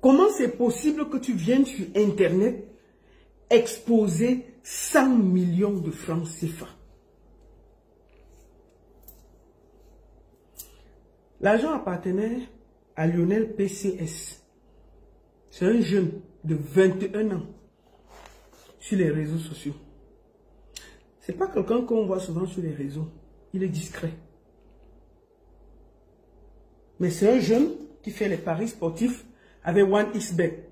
Comment c'est possible que tu viennes sur Internet exposer 100 millions de francs CFA? L'argent appartenait à Lionel PCS. C'est un jeune de 21 ans sur les réseaux sociaux. C'est pas quelqu'un qu'on voit souvent sur les réseaux. Il est discret. Mais c'est un jeune qui fait les paris sportifs avec OneXBet.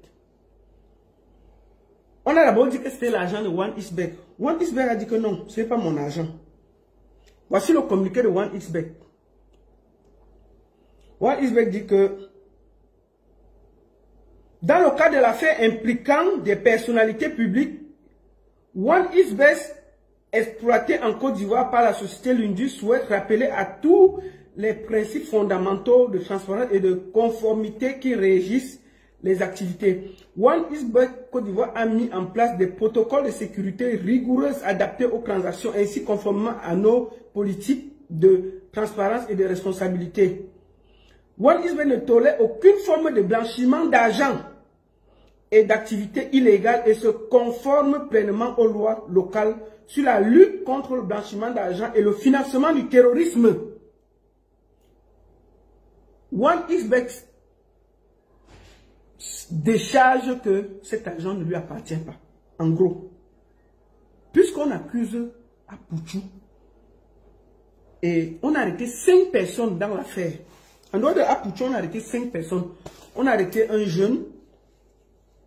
On a d'abord dit que c'était l'argent de OneXBet. OneXBet a dit que non, ce n'est pas mon argent. Voici le communiqué de OneXBet. OneXBet dit que dans le cas de l'affaire impliquant des personnalités publiques, OneXBet, exploité en Côte d'Ivoire par la société Lundus, souhaite rappeler à tous les principes fondamentaux de transparence et de conformité qui régissent les activités. OneXBet Côte d'Ivoire a mis en place des protocoles de sécurité rigoureux adaptés aux transactions, ainsi conformément à nos politiques de transparence et de responsabilité. OneXBet ne tolère aucune forme de blanchiment d'argent et d'activités illégales et se conforme pleinement aux lois locales sur la lutte contre le blanchiment d'argent et le financement du terrorisme. OneXBet décharge que cet argent ne lui appartient pas. En gros, puisqu'on accuse Apouchou et on a arrêté 5 personnes dans l'affaire. En dehors de Apouchou, on a arrêté 5 personnes. On a arrêté un jeune,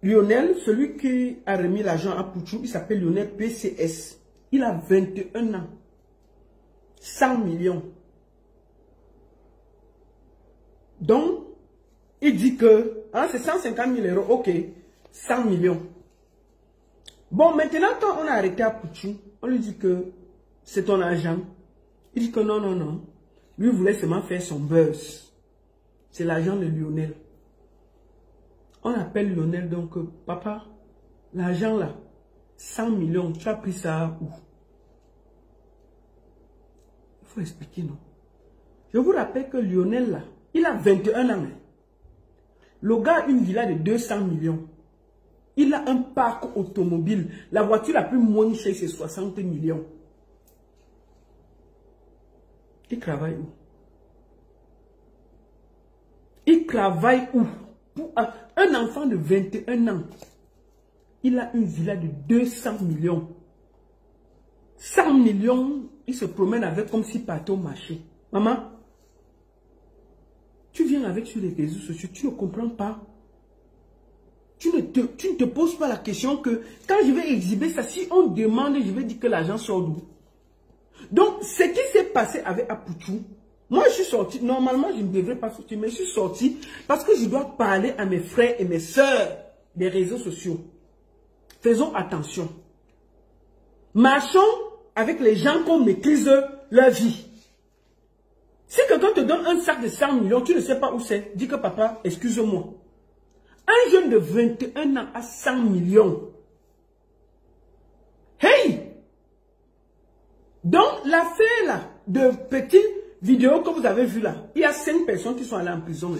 Lionel, celui qui a remis l'argent à Apouchou, il s'appelle Lionel PCS. Il a 21 ans. 100 millions. Donc, il dit que hein, c'est 150 000 euros, ok, 100 millions. Bon, maintenant, quand on a arrêté Apouchou, on lui dit que c'est ton argent. Il dit que non, non, non. Lui voulait seulement faire son buzz. C'est l'argent de Lionel. On appelle Lionel donc, papa, l'argent là, 100 millions, tu as pris ça où? Il faut expliquer, non? Je vous rappelle que Lionel là, il a 21 ans. Hein. Le gars a une villa de 200 millions. Il a un parc automobile. La voiture la plus moins chère, c'est 60 millions. Il travaille où? Il travaille où? Pour un enfant de 21 ans, il a une villa de 200 millions. 100 millions, il se promène avec comme s'il partait au marché. Maman, tu viens avec sur les réseaux sociaux, tu ne comprends pas. Tu ne te poses pas la question que quand je vais exhiber ça, si on demande, je vais dire que l'argent sort d'où. Donc, ce qui s'est passé avec Apouchou, moi je suis sorti, normalement je ne devrais pas sortir, mais je suis sorti parce que je dois parler à mes frères et mes sœurs des réseaux sociaux. Faisons attention. Marchons avec les gens qu'on maîtrise leur vie. Si quelqu'un te donne un sac de 100 millions, tu ne sais pas où c'est, dis que papa, excuse-moi. Un jeune de 21 ans a 100 millions. Hey! Donc, l'affaire là, de petites vidéos que vous avez vues là, il y a 5 personnes qui sont allées en prison.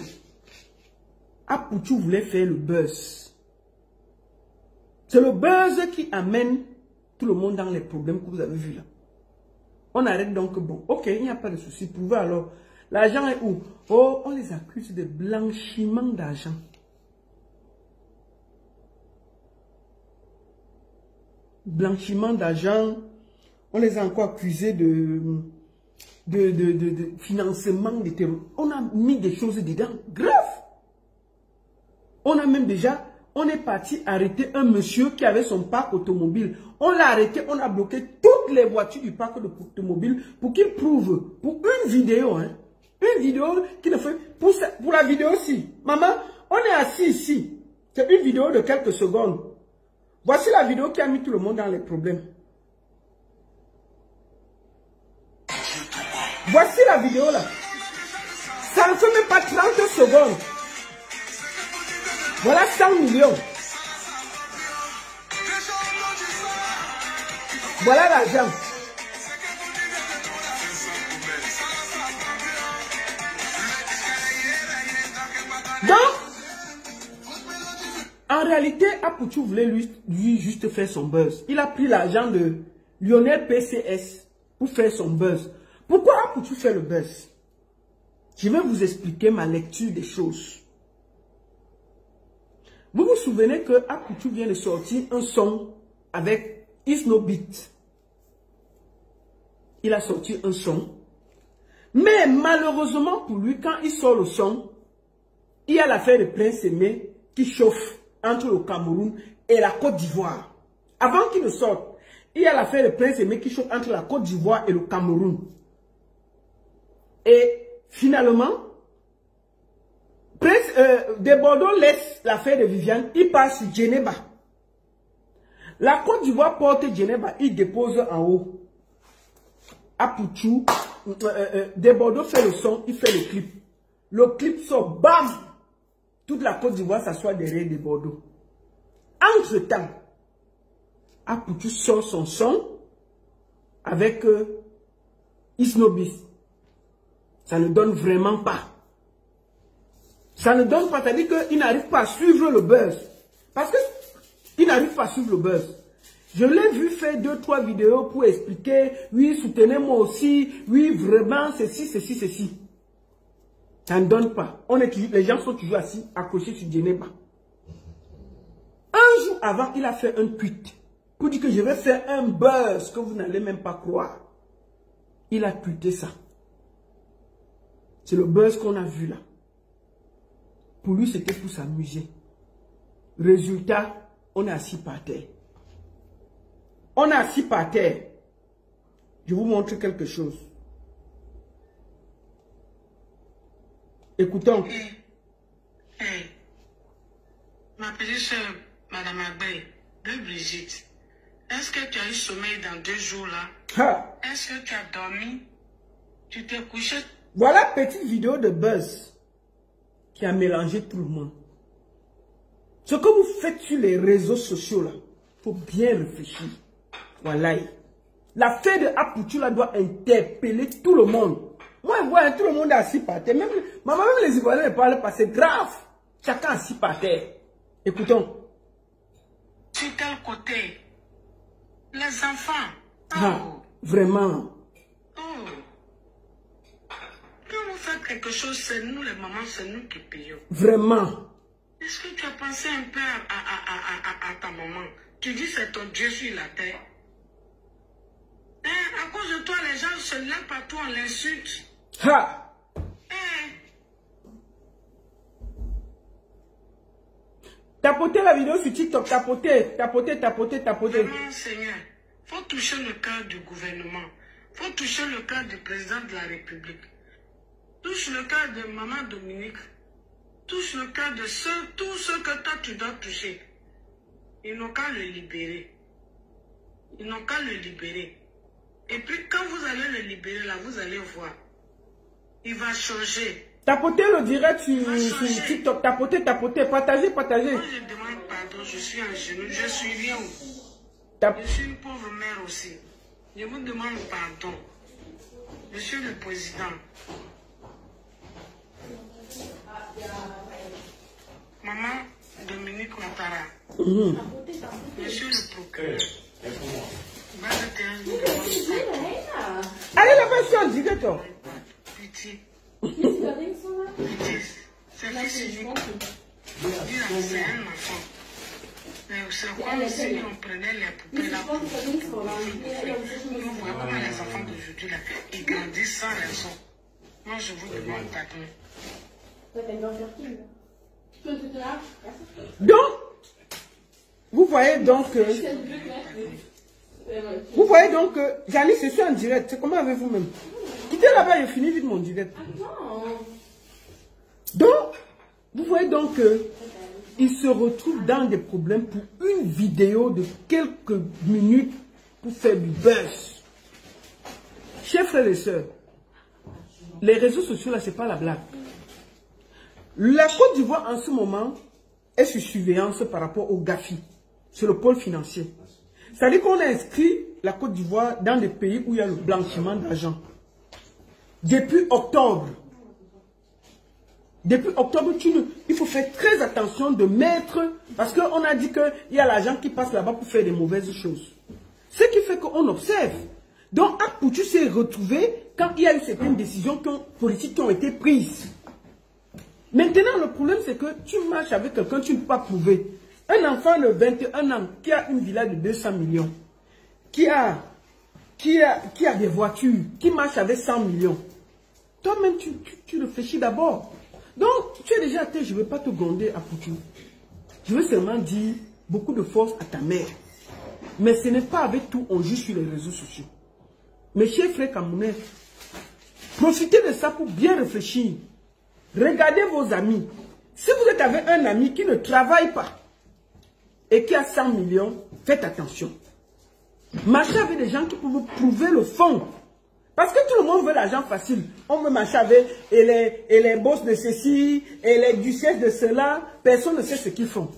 Apouchou voulait faire le buzz. C'est le buzz qui amène tout le monde dans les problèmes que vous avez vus là. On arrête donc, bon, ok, il n'y a pas de souci. Prouvez alors. L'argent est où? Oh, on les accuse de blanchiment d'argent. Blanchiment d'argent. On les a encore accusés de financement des terroristes. On a mis des choses dedans graves. On a même déjà, on est parti arrêter un monsieur qui avait son parc automobile. On l'a arrêté, on a bloqué toutes les voitures du parc automobile pour qu'il prouve, pour une vidéo, hein, une vidéo qui ne fait, pour la vidéo aussi. Maman, on est assis ici. C'est une vidéo de quelques secondes. Voici la vidéo qui a mis tout le monde dans les problèmes. Voici la vidéo là. Ça ne fait même pas 30 secondes. Voilà 100 millions. Voilà l'argent. Donc, En réalité, Apoutou voulait lui juste faire son buzz. Il a pris l'argent de Lionel PCS pour faire son buzz. Pourquoi Apoutou fait le buzz? Je vais vous expliquer ma lecture des choses. Vous vous souvenez que Apoutou vient de sortir un son avec Isnobit. Il a sorti un son. Mais malheureusement pour lui, quand il sort le son, il y a l'affaire de Prince Aimé qui chauffe entre le Cameroun et la Côte d'Ivoire. Avant qu'il ne sorte, il y a l'affaire de Prince Aimé qui chauffe entre la Côte d'Ivoire et le Cameroun. Et finalement, de Bordeaux laisse l'affaire de Viviane, il passe sur Djeneba. La Côte d'Ivoire porte Djeneba, il dépose en haut. Apoutou, de Bordeaux fait le son, il fait le clip. Le clip sort, bam! Toute la Côte d'Ivoire s'assoit derrière de Bordeaux. Entre-temps, Apoutou sort son son avec Isnobis. Ça ne donne vraiment pas. Ça ne donne pas, c'est-à-dire qu'il n'arrive pas à suivre le buzz. Parce qu'il n'arrive pas à suivre le buzz. Je l'ai vu faire 2-3 vidéos pour expliquer, oui, soutenez-moi aussi, oui, vraiment, ceci, ceci, ceci. Ça ne donne pas. Les gens sont toujours assis, accrochés sur Djeneba. Un jour avant, il a fait un tweet pour dire que je vais faire un buzz que vous n'allez même pas croire. Il a tweeté ça. C'est le buzz qu'on a vu là. Pour lui, c'était pour s'amuser. Résultat, on est assis par terre. On est assis par terre. Je vous montre quelque chose. Écoutons. Ma petite soeur, Madame Agbey, de Brigitte, est-ce que tu as eu sommeil dans 2 jours là? Est-ce que tu as dormi? Tu t'es couché? Voilà petite vidéo de buzz qui a mélangé tout le monde. Ce que vous faites sur les réseaux sociaux là, il faut bien réfléchir. Voilà. L'affaire de Apoutou là doit interpeller tout le monde. Moi, je vois tout le monde assis par terre. Même les Ivoiriens ne parlent pas, c'est grave. Chacun assis par terre. Écoutons. Sur quel côté? Les enfants. Ah, vraiment. Oh. Quand vous faites quelque chose, c'est nous les mamans, c'est nous qui payons. Vraiment. Est-ce que tu as pensé un peu à ta maman? Tu dis c'est ton Dieu sur la terre. À cause de toi, les gens se lèvent partout, on l'insulte. Ha! Tapotez la vidéo sur TikTok, tapotez. Vraiment, Seigneur, il faut toucher le cœur du gouvernement. Il faut toucher le cœur du président de la République. Touche le cœur de maman Dominique. Touche le cœur de tous ceux que toi tu dois toucher. Ils n'ont qu'à le libérer. Ils n'ont qu'à le libérer. Et puis quand vous allez le libérer, là, vous allez voir. Il va changer. Tapotez le direct sur TikTok. Tapotez. Partagez. Moi, je demande pardon. Je suis en genoux. Je suis rien. Je suis une pauvre mère aussi. Je vous demande pardon. Monsieur le Président. Maman Dominique Ouattara. Monsieur le procureur. Allez là-bas sur le direct. Pitié. C'est fils unique. C'est un enfant. Mais c'est comme si on prenait les poupées là. On voit comment les enfants d'aujourd'hui là, ils grandissent sans raison. Moi je vous demande pardon. Donc, vous voyez donc que Janice, je suis en direct. C'est comment avec vous-même? Quittez là-bas et finis vite mon direct. Donc, vous voyez donc qu'il se retrouve dans des problèmes pour une vidéo de quelques minutes pour faire du buzz. Chers frères et sœurs, les réseaux sociaux là, c'est pas la blague. La Côte d'Ivoire en ce moment est sous surveillance par rapport au GAFI. C'est le pôle financier. C'est-à-dire qu'on a inscrit la Côte d'Ivoire dans des pays où il y a le blanchiment d'argent. Depuis octobre, Depuis octobre, il faut faire très attention de mettre, parce qu'on a dit qu'il y a l'argent qui passe là-bas pour faire des mauvaises choses. Ce qui fait qu'on observe. Donc, Akpoutu s'est retrouvé quand il y a eu certaines décisions politiques qui ont été prises. Maintenant, le problème, c'est que tu marches avec quelqu'un, tu ne peux pas prouver. Un enfant de 21 ans qui a une villa de 200 millions, qui a des voitures, qui marche avec 100 millions. Toi-même, tu réfléchis d'abord. Donc, tu es déjà athée, je ne vais pas te gronder à Akpoutu. Je veux seulement dire beaucoup de force à ta mère. Mais ce n'est pas avec tout on juge sur les réseaux sociaux. Mes chers frères camerounais, profitez de ça pour bien réfléchir. Regardez vos amis. Si vous êtes avec un ami qui ne travaille pas et qui a 100 millions, faites attention. Marchez avec des gens qui peuvent vous prouver le fond. Parce que tout le monde veut l'argent facile. On veut marcher avec et les boss de ceci, et les duchesses de cela. Personne ne sait ce qu'ils font.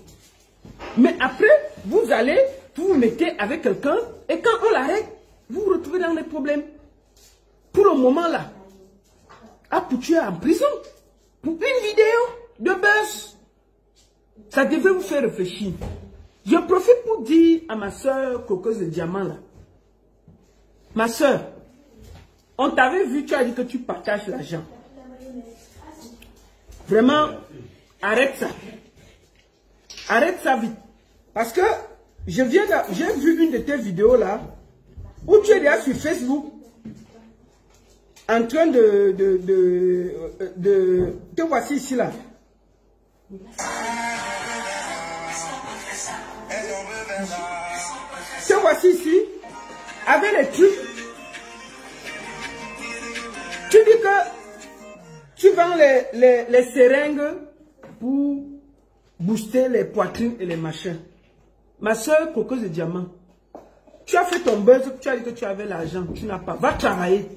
Mais après, vous allez, vous mettez avec quelqu'un, et quand on l'arrête, vous vous retrouvez dans les problèmes. Pour le moment là, Akpoutu est en prison. Pour une vidéo de buzz. Ça devait vous faire réfléchir. Je profite pour dire à ma soeur Cocosse de Diamant là. Ma soeur, on t'avait vu, tu as dit que tu partages l'argent. Vraiment, arrête ça. Arrête ça vite. Parce que j'ai vu une de tes vidéos là, où tu es déjà sur Facebook, en train te voici ici là. Te voici ici, avec les trucs. Tu dis que tu vends les seringues pour booster les poitrines et les machins. Ma soeur Cocosse de Diamant, tu as fait ton buzz, tu as dit que tu avais l'argent, tu n'as pas. Va travailler.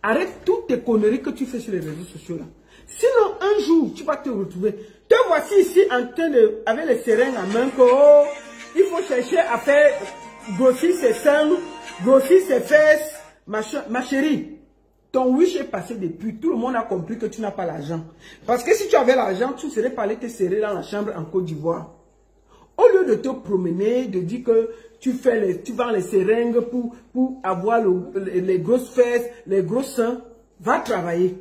Arrête toutes tes conneries que tu fais sur les réseaux sociaux là. Sinon, un jour, tu vas te retrouver. Te voici ici en train de, avec les seringues en main, que oh, il faut chercher à faire grossir ses seins, grossir ses fesses. Ma chérie, ton wish est passé depuis. Tout le monde a compris que tu n'as pas l'argent. Parce que si tu avais l'argent, tu serais pas allé te serrer dans la chambre en Côte d'Ivoire. Au lieu de te promener, de dire que tu vends les seringues pour avoir les grosses fesses, les gros seins, va travailler.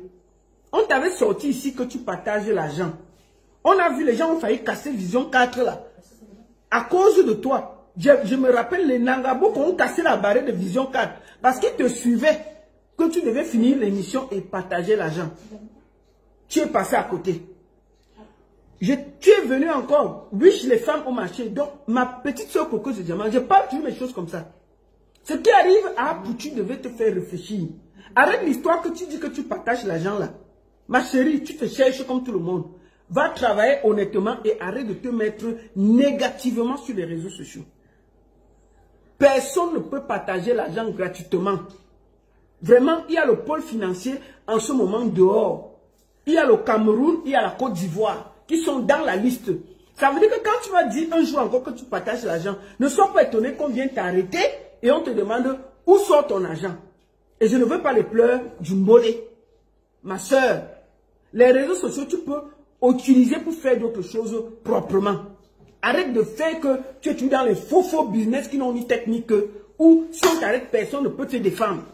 On t'avait sorti ici que tu partages l'argent. On a vu les gens ont failli casser Vision 4 là. À cause de toi. Je me rappelle les Nangabo qui ont cassé la barrière de Vision 4. Parce qu'ils te suivaient que tu devais finir l'émission et partager l'argent. Tu es passé à côté. Tu es venu encore, wish les femmes au marché. Donc, ma petite soeur Coco de Diamant, je parle toujours mes choses comme ça. Ce qui arrive à Akpoutu devait te faire réfléchir. Arrête l'histoire que tu dis que tu partages l'argent là. Ma chérie, tu te cherches comme tout le monde. Va travailler honnêtement et arrête de te mettre négativement sur les réseaux sociaux. Personne ne peut partager l'argent gratuitement. Vraiment, il y a le pôle financier en ce moment dehors. Il y a le Cameroun, il y a la Côte d'Ivoire qui sont dans la liste. Ça veut dire que quand tu vas dire un jour encore que tu partages l'argent, ne sois pas étonné qu'on vienne t'arrêter et on te demande où sort ton argent. Et je ne veux pas les pleurs du mollet. Ma soeur, les réseaux sociaux, tu peux utiliser pour faire d'autres choses proprement. Arrête de faire que tu es dans les faux business qui n'ont ni technique, où si on t'arrête, personne ne peut te défendre.